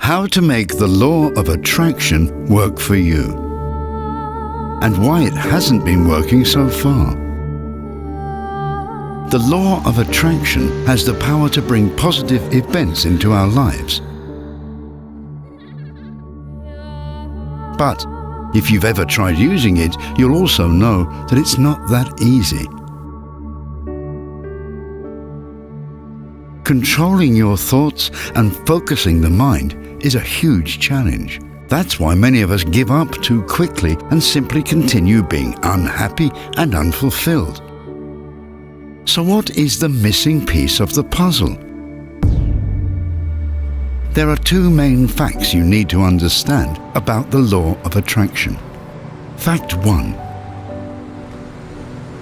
how to make the law of attraction work for you, and why it hasn't been working so far. The law of attraction has the power to bring positive events into our lives. But if you've ever tried using it, you'll also know that it's not that easy. Controlling your thoughts and focusing the mind is a huge challenge. That's why many of us give up too quickly and simply continue being unhappy and unfulfilled. So what is the missing piece of the puzzle? There are two main facts you need to understand about the law of attraction. Fact 1.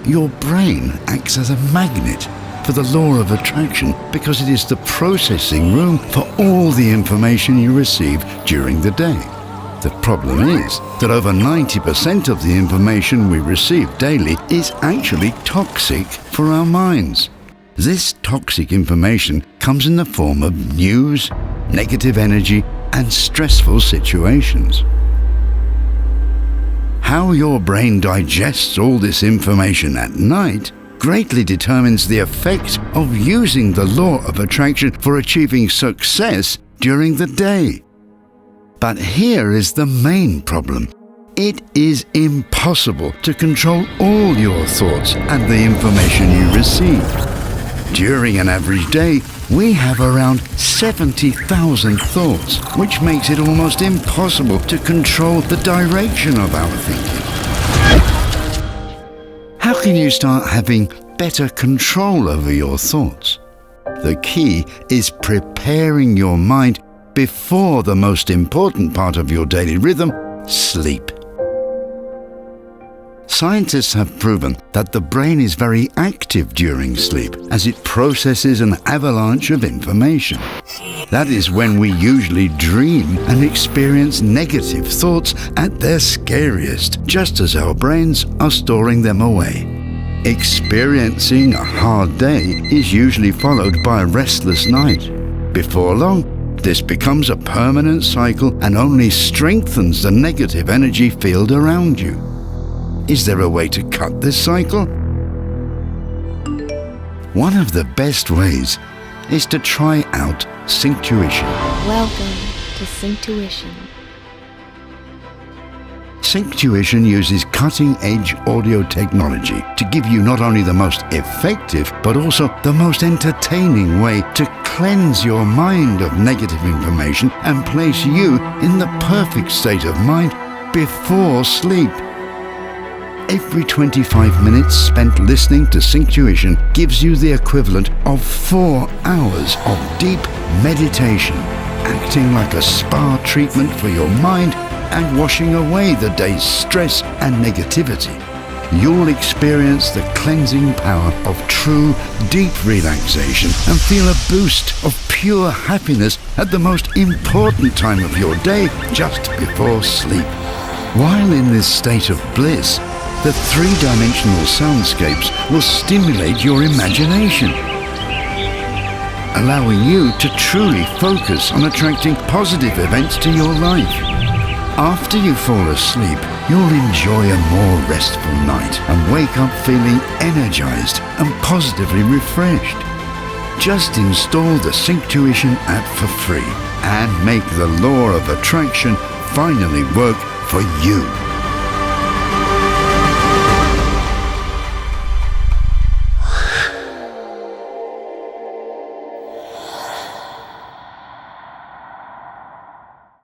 Your brain acts as a magnet for the law of attraction because it is the processing room for all the information you receive during the day. The problem is that over 90% of the information we receive daily is actually toxic for our minds. This toxic information comes in the form of news, negative energy, and stressful situations. How your brain digests all this information at night greatly determines the effect of using the law of attraction for achieving success during the day. But here is the main problem. It is impossible to control all your thoughts and the information you receive. During an average day, we have around 70,000 thoughts, which makes it almost impossible to control the direction of our thinking. How can you start having better control over your thoughts? The key is preparing your mind before the most important part of your daily rhythm, sleep. Scientists have proven that the brain is very active during sleep as it processes an avalanche of information. That is when we usually dream and experience negative thoughts at their scariest, just as our brains are storing them away. Experiencing a hard day is usually followed by a restless night. Before long, this becomes a permanent cycle and only strengthens the negative energy field around you. Is there a way to cut this cycle? One of the best ways is to try out Synctuition. Welcome to Synctuition. Synctuition uses cutting-edge audio technology to give you not only the most effective, but also the most entertaining way to cleanse your mind of negative information and place you in the perfect state of mind before sleep. Every 25 minutes spent listening to Synctuition gives you the equivalent of 4 hours of deep meditation, acting like a spa treatment for your mind and washing away the day's stress and negativity. You'll experience the cleansing power of true, deep relaxation and feel a boost of pure happiness at the most important time of your day, just before sleep. While in this state of bliss, the 3-dimensional soundscapes will stimulate your imagination, allowing you to truly focus on attracting positive events to your life. After you fall asleep, you'll enjoy a more restful night and wake up feeling energized and positively refreshed. Just install the Synctuition app for free and make the law of attraction finally work for you.